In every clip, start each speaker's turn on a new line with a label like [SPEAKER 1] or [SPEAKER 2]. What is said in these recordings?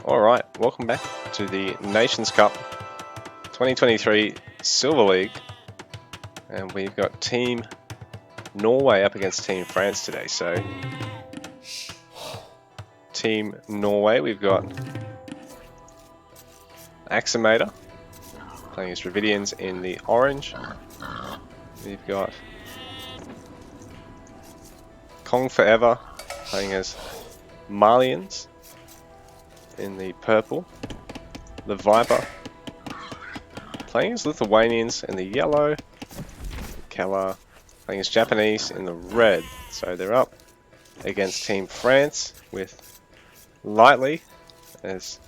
[SPEAKER 1] Alright, welcome back to the Nations Cup 2023 Silver League. And we've got Team Norway up against Team France today. So, Team Norway, we've got Axamator playing as Dravidians in the orange. We've got Kong Forever playing as Malians in the purple. The Viper playing as Lithuanians in the yellow. Keller playing as Japanese in the red. So they're up against Team France with Lightly as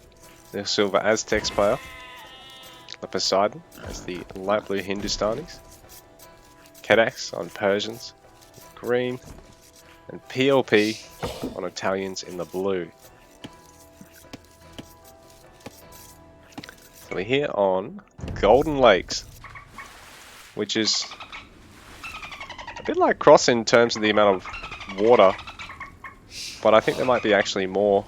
[SPEAKER 1] the Silver Aztecs player. The Poseidon as the light blue Hindustanis. Kedax on Persians, green, and PLP on Italians in the blue. So we're here on Golden Lakes, which is a bit like Cross in terms of the amount of water, but I think there might be actually more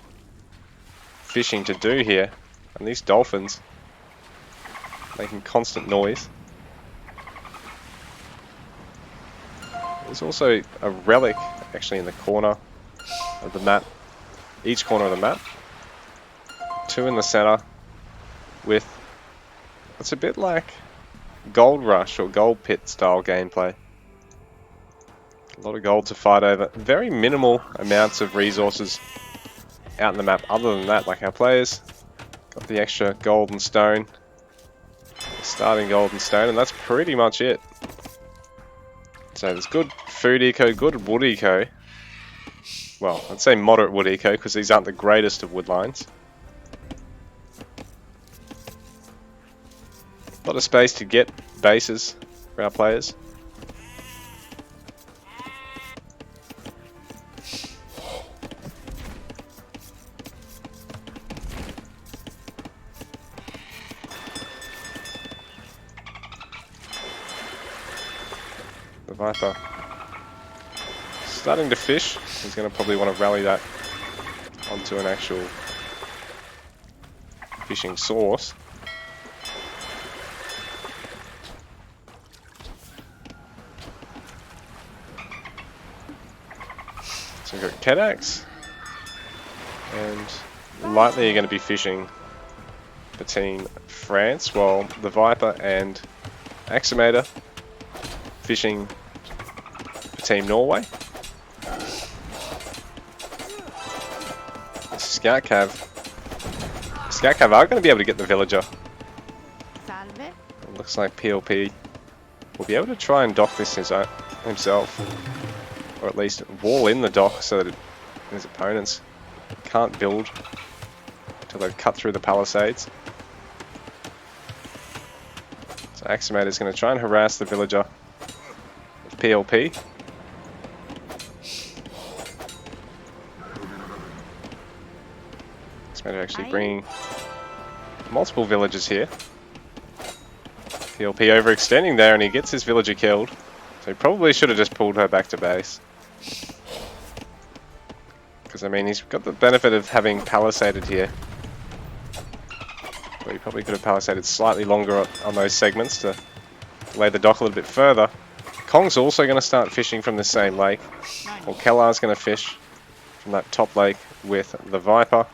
[SPEAKER 1] fishing to do here. And these dolphins making constant noise. There's also a relic actually in the corner of the map, each corner of the map. Two in the center with, it's a bit like Gold Rush or Gold Pit style gameplay. A lot of gold to fight over. Very minimal amounts of resources out in the map. Other than that, like our players got the extra gold and stone, starting gold and stone, and that's pretty much it. So there's good food eco, good wood eco. Well, I'd say moderate wood eco because these aren't the greatest of wood lines. A lot of space to get bases for our players. The Viper starting to fish. He's going to probably want to rally that onto an actual fishing source. So we've got Kedax and Lightly are going to be fishing for Team France, while the Viper and Axamator fishing for Team Norway. Scout Cav are going to be able to get the villager. It looks like PLP will be able to try and dock this himself, or at least wall in the dock so that his opponents can't build until they've cut through the palisades. So Axamator is going to try and harass the villager with PLP. Axamator actually bringing multiple villagers here. PLP overextending there, and he gets his villager killed. So he probably should have just pulled her back to base. Because, I mean, he's got the benefit of having palisaded here. But he probably could have palisaded slightly longer on those segments to lay the dock a little bit further. Kong's also going to start fishing from the same lake. Or Kellar's going to fish from that top lake with the Viper.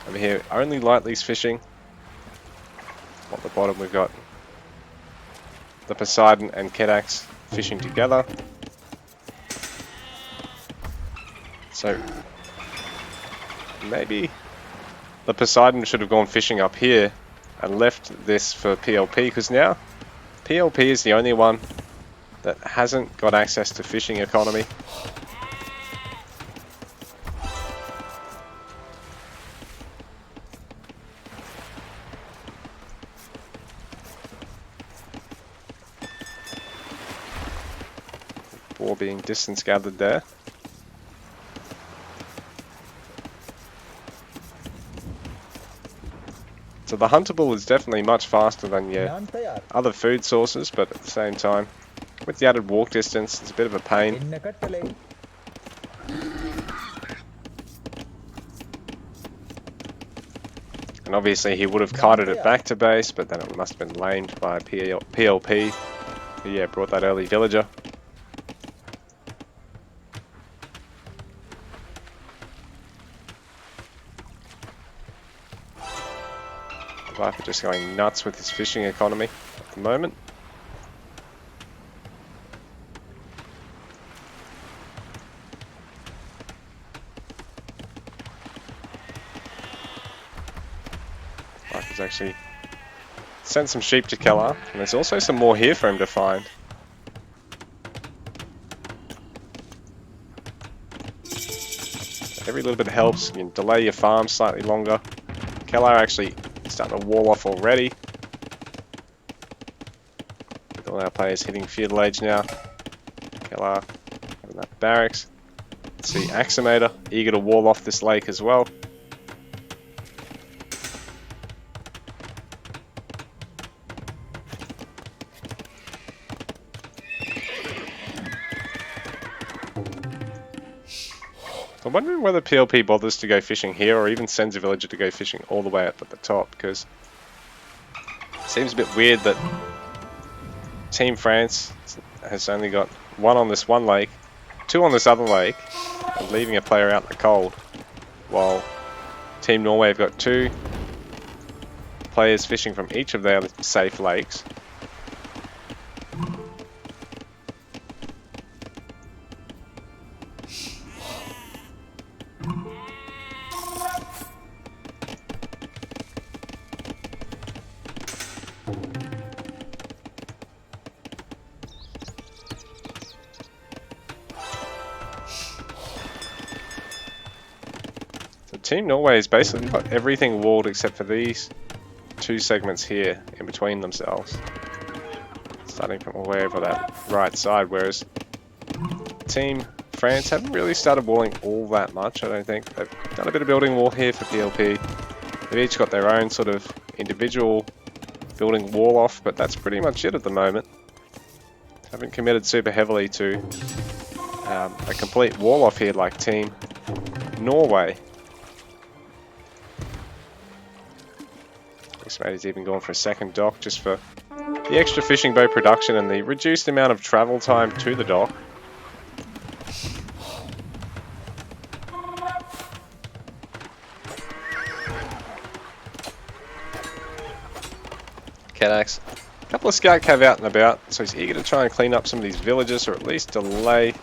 [SPEAKER 1] Over here, only Lightly's fishing. At the bottom, we've got the Poseidon and Kedax fishing together. So maybe the Poseidon should have gone fishing up here and left this for PLP, because now PLP is the only one that hasn't got access to fishing economy. Boar being distance gathered there. So the huntable is definitely much faster than your other food sources, but at the same time, with the added walk distance, it's a bit of a pain. And obviously he would have kited it back to base, but then it must have been lamed by PLP. Who, yeah, brought that early villager. Viper just going nuts with his fishing economy at the moment. Viper's actually sent some sheep to Keller, and there's also some more here for him to find. Every little bit helps. You can delay your farm slightly longer. Keller actually starting to wall off already. With all our players hitting feudal age now. Keller having that barracks. Let's see Aximator eager to wall off this lake as well. I'm wondering whether PLP bothers to go fishing here or even sends a villager to go fishing all the way up at the top, because it seems a bit weird that Team France has only got one on this one lake, two on this other lake, and leaving a player out in the cold, while Team Norway have got two players fishing from each of their safe lakes. Team Norway has basically got everything walled except for these two segments here in between themselves. Starting from wherever that right side, whereas Team France haven't really started walling all that much, I don't think. They've done a bit of building wall here for PLP. They've each got their own sort of individual building wall off, but that's pretty much it at the moment. Haven't committed super heavily to a complete wall off here like Team Norway. He's even gone for a second dock just for the extra fishing boat production and the reduced amount of travel time to the dock. Cadax, a couple of scout cav out and about, so he's eager to try and clean up some of these villages or at least delay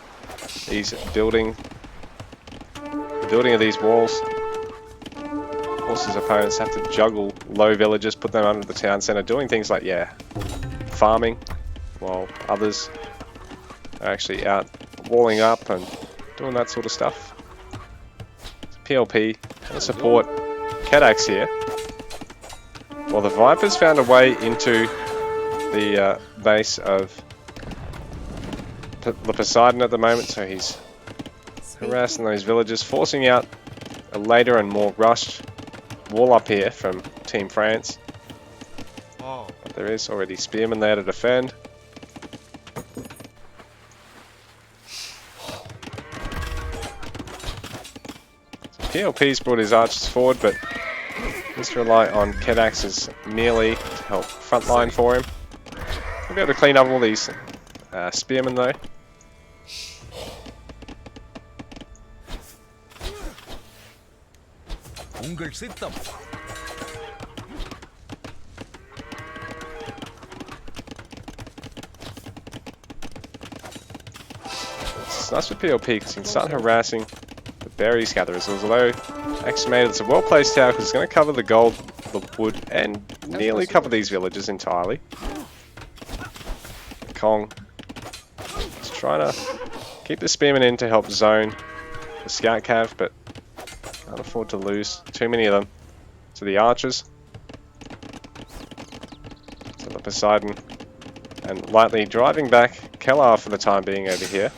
[SPEAKER 1] these the building of these walls. His opponents have to juggle low villages, put them under the town centre, doing things like, yeah, farming, while others are actually out walling up and doing that sort of stuff. PLP going to support Cadax here. Well, the Viper's found a way into the base of the Poseidon at the moment, so he's harassing those villagers, forcing out a later and more rushed wall up here from Team France. But there is already spearmen there to defend. So PLP's brought his archers forward, but needs to rely on Cadax's melee to help frontline for him. He'll be able to clean up all these spearmen though. It's nice for PLP because he can start harassing the berries gatherers, although Aximator is a well-placed tower because it's going to cover the gold, the wood, and nearly cover these villages entirely. Kong is trying to keep the spearmen in to help zone the scout cav, but can't afford to lose too many of them to the archers. So the Poseidon, and lightly driving back Keller for the time being over here.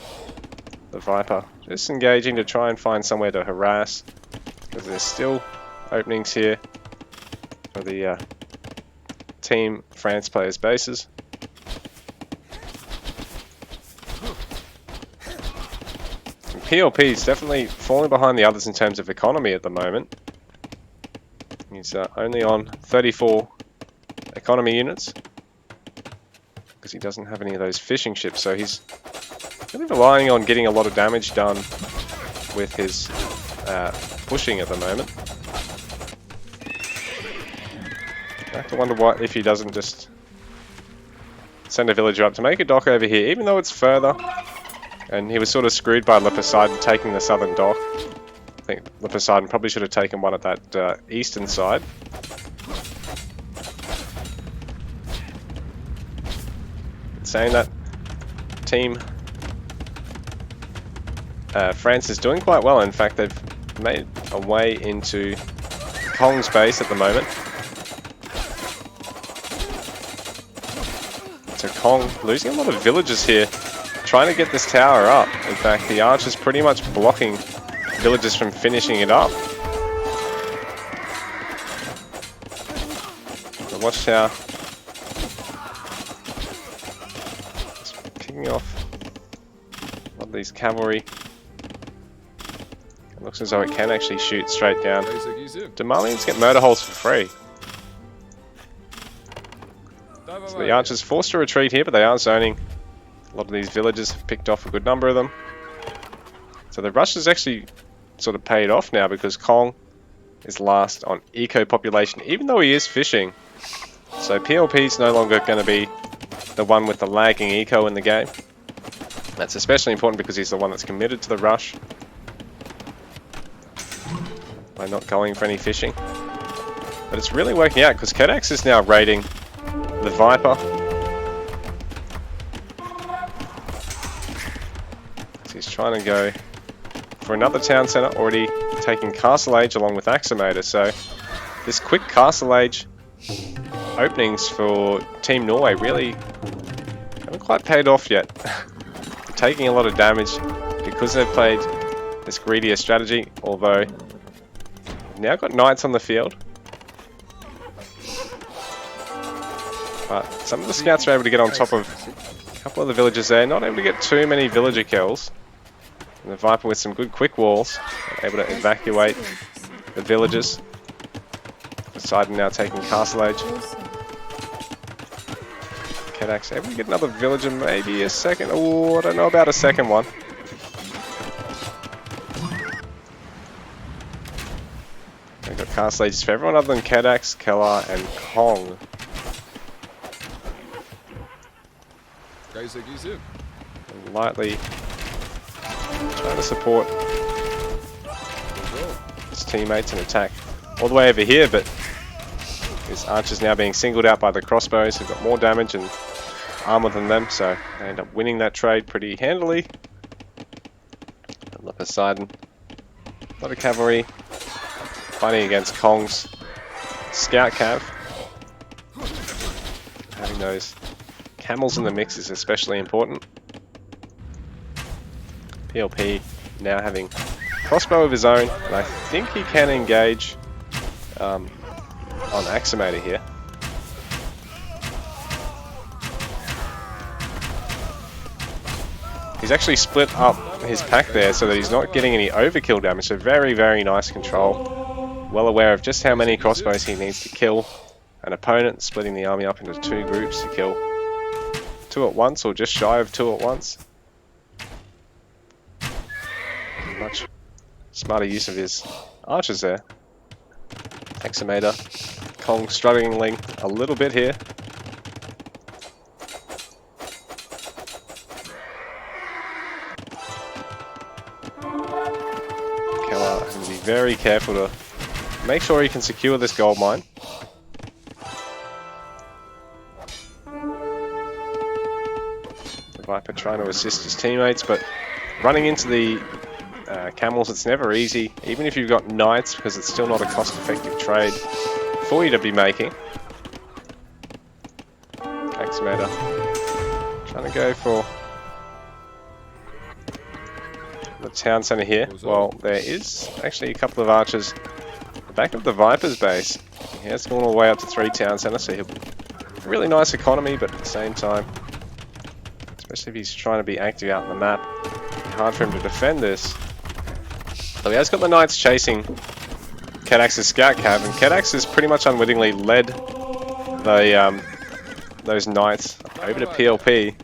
[SPEAKER 1] The Viper just engaging to try and find somewhere to harass, because there's still openings here for the Team France players' bases. PLP is definitely falling behind the others in terms of economy at the moment. He's only on 34 economy units because he doesn't have any of those fishing ships, so he's really relying on getting a lot of damage done with his pushing at the moment. I have to wonder what if he doesn't just send a villager up to make a dock over here, even though it's further. And he was sort of screwed by Poseidon taking the southern dock. I think Poseidon probably should have taken one at that eastern side. Saying that, team France is doing quite well. In fact, they've made a way into Kong's base at the moment. So Kong losing a lot of villagers here, trying to get this tower up. In fact, the archer's pretty much blocking villagers from finishing it up. The watchtower is kicking off a lot of these cavalry. It looks as though it can actually shoot straight down. Damalians get murder holes for free. So the archers forced to retreat here, but they are zoning. A lot of these villagers have picked off a good number of them. So the rush has actually sort of paid off now because Kong is last on eco population, even though he is fishing. So PLP is no longer going to be the one with the lagging eco in the game. That's especially important because he's the one that's committed to the rush by not going for any fishing. But it's really working out because Kedax is now raiding the Viper. So he's trying to go for another town centre, already taking Castle Age along with Axamator. So this quick Castle Age openings for Team Norway really haven't quite paid off yet. Taking a lot of damage because they've played this greedier strategy, although they've now got knights on the field. But some of the scouts are able to get on top of a couple of the villagers there, not able to get too many villager kills. And the Viper with some good quick walls, able to evacuate the villagers. Poseidon now taking Castle Age. Kedax able to get another villager, maybe a second. Oh, I don't know about a second one. We've got Castle Ages for everyone other than Kedax, Keller, and Kong. Lightly trying to support his teammates and attack all the way over here, but his archers now being singled out by the crossbows, who've got more damage and armor than them, so they end up winning that trade pretty handily. And the Poseidon, a lot of cavalry fighting against Kong's scout cav. Having those camels in the mix is especially important. PLP now having crossbow of his own, and I think he can engage on Axamator here. He's actually split up his pack there so that he's not getting any overkill damage, so very, very nice control. Well aware of just how many crossbows he needs to kill an opponent, splitting the army up into two groups to kill two at once, or just shy of two at once. Much smarter use of his archers there. Axamator, Kong struggling a little bit here. Keller has to be very careful to make sure he can secure this gold mine. The Viper trying to assist his teammates, but running into the camels, it's never easy, even if you've got knights, because it's still not a cost-effective trade for you to be making. Axamator trying to go for the town centre here. Well, there is actually a couple of archers at the back of the Viper's base. He has gone all the way up to 3 town centre, so he'll really nice economy, but at the same time, especially if he's trying to be active out on the map, it's hard for him to defend this. So he has got the knights chasing Kedax's scout cav, and Kedax has pretty much unwittingly led the those knights over to PLP.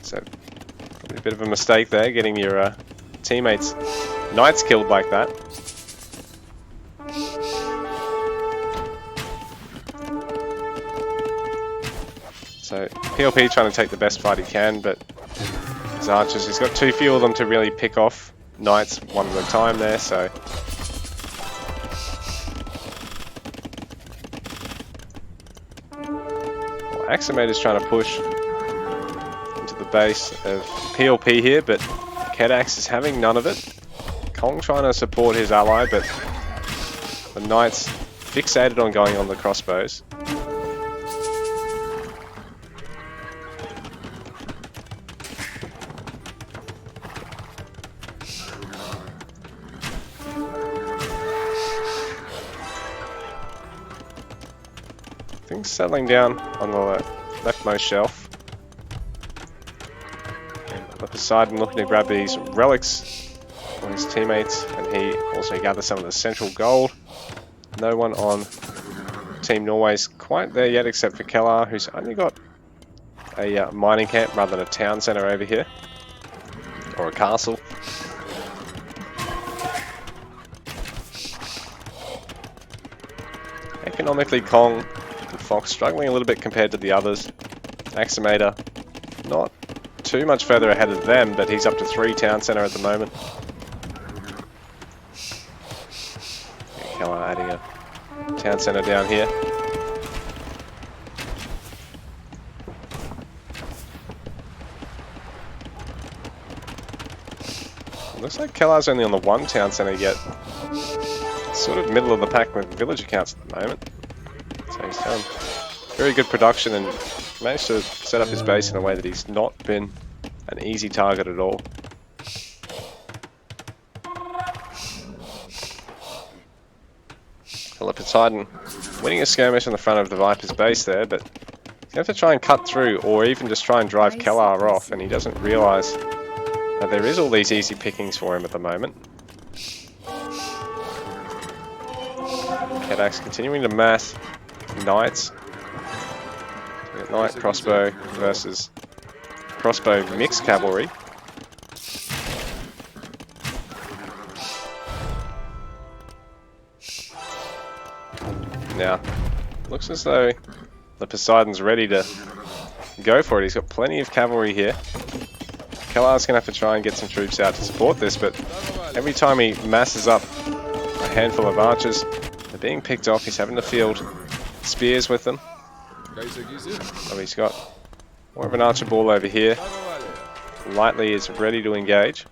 [SPEAKER 1] So probably a bit of a mistake there, getting your teammates knights killed like that. So PLP trying to take the best fight he can, but his archers, he's got too few of them to really pick off knights one at a time there, so Aximate is trying to push into the base of PLP here, but Kedax is having none of it. Kong trying to support his ally, but the knights fixated on going on the crossbows. Things settling down on the leftmost shelf. And Poseidon looking to grab these relics on his teammates, and he also gathers some of the central gold. No one on Team Norway's quite there yet, except for Kellar, who's only got a mining camp rather than a town centre over here, or a castle. Economically, Kong and Fox struggling a little bit compared to the others. Aximator not too much further ahead of them, but he's up to 3 town centre at the moment. Keller adding a town centre down here. Looks like Kellar's only on the 1 town centre yet. Sort of middle of the pack with village accounts at the moment. So he's done very good production and managed to set up his base in a way that he's not been an easy target at all. Poseidon winning a skirmish on the front of the Viper's base there, but he's going to have to try and cut through, or even just try and drive Kellar off, and he doesn't realise that there is all these easy pickings for him at the moment. Kedax continuing to mass knights. Knight crossbow versus crossbow mixed cavalry. Now, looks as though the Poseidon's ready to go for it. He's got plenty of cavalry here. Kellar's going to have to try and get some troops out to support this, but every time he masses up a handful of archers, they're being picked off. He's having to field spears with them. So he's got more of an archer ball over here. Lightly is ready to engage.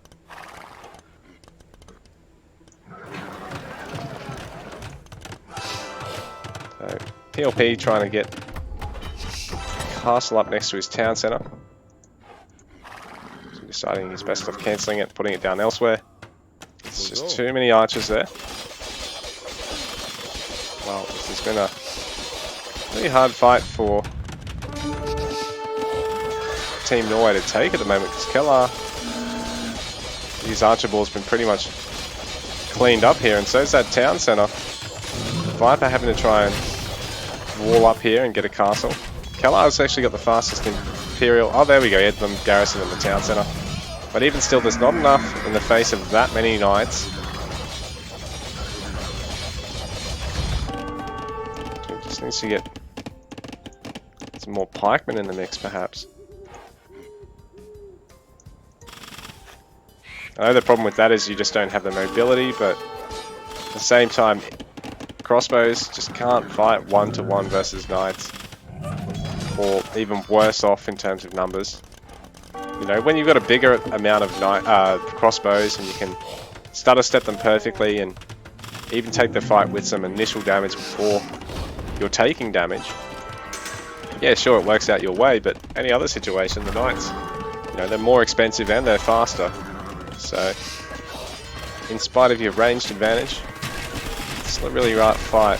[SPEAKER 1] So PLP trying to get castle up next to his town centre. So deciding he's best off cancelling it, putting it down elsewhere. It's just too many archers there. Well, this has been a really hard fight for Team Norway to take at the moment, because Kellar, his archer ball's been pretty much cleaned up here, and so's that town centre. Viper having to try and wall up here and get a castle. Kellar's actually got the fastest Imperial. Oh, there we go, he had them garrison in the town centre. But even still, there's not enough in the face of that many knights. He just needs to get some more pikemen in the mix, perhaps. I know the problem with that is you just don't have the mobility, but at the same time, crossbows just can't fight 1-to-1 versus knights, or even worse off in terms of numbers. You know, when you've got a bigger amount of crossbows and you can stutter step them perfectly and even take the fight with some initial damage before you're taking damage, yeah, sure, it works out your way, but any other situation, the knights, you know, they're more expensive and they're faster. So, in spite of your ranged advantage, it's not really right fight.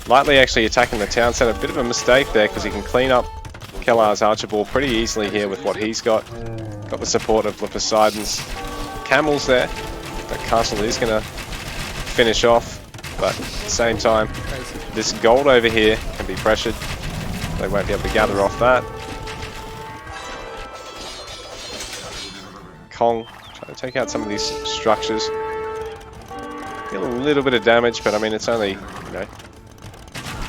[SPEAKER 1] Lightly actually attacking the town centre, a bit of a mistake there because he can clean up Kellar's archer ball pretty easily here with what he's got. Got the support of the Poseidon's camels there. That castle is going to finish off, but at the same time, this gold over here can be pressured. They won't be able to gather off that. Kong trying to take out some of these structures. Feel a little bit of damage, but I mean it's only, you know,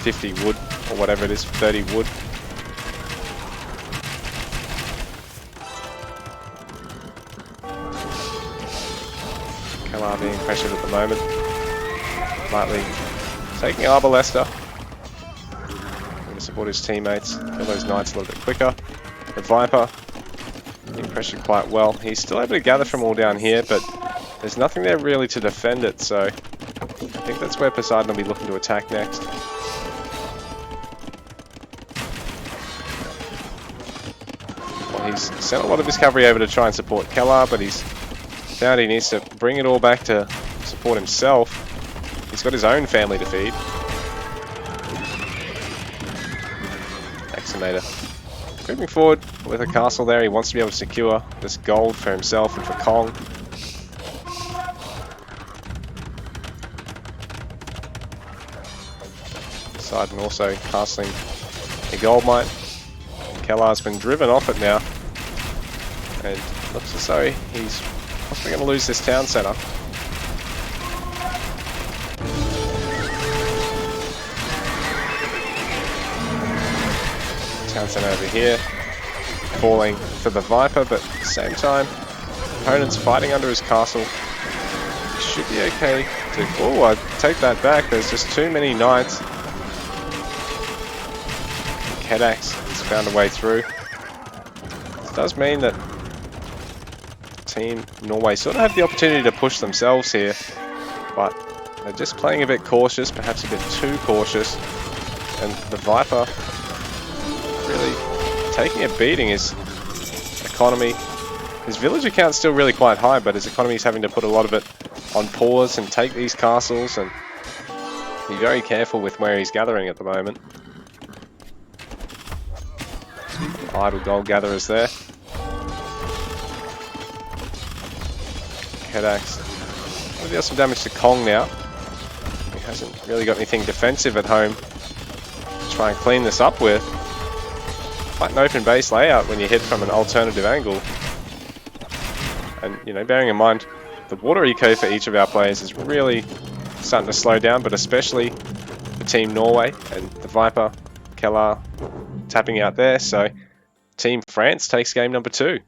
[SPEAKER 1] 50 wood or whatever it is, 30 wood. Kalar being pressured at the moment. Lightly taking Arbalester. Going to support his teammates. Kill those knights a little bit quicker. The Viper being pressured quite well. He's still able to gather from all down here, but there's nothing there really to defend it, so I think that's where Poseidon will be looking to attack next. Well, he's sent a lot of his cavalry over to try and support Kalar, but he's found he needs to bring it all back to support himself. He's got his own family to feed. Exonator moving forward with a castle there. He wants to be able to secure this gold for himself and for Kong. Poseidon also castling a gold mine. Kellar's been driven off it now, and looks as though he's possibly going to lose this town centre. Town centre over here, falling for the Viper, but at the same time, opponent's fighting under his castle. He should be okay to... Oh, I take that back. There's just too many knights. Kedax has found a way through. This does mean that Team Norway sort of have the opportunity to push themselves here, but they're just playing a bit cautious, perhaps a bit too cautious, and the Viper really taking a beating. His economy, his villager count's still really quite high, but his economy is having to put a lot of it on pause and take these castles and be very careful with where he's gathering at the moment. Idle gold gatherers there. Kedax. Maybe deal some damage to Kong now. He hasn't really got anything defensive at home to try and clean this up with. Quite an open base layout when you hit from an alternative angle. And, you know, bearing in mind, the water eco for each of our players is really starting to slow down, but especially for Team Norway and the Viper, Kellar tapping out there. So Team France takes game number 2.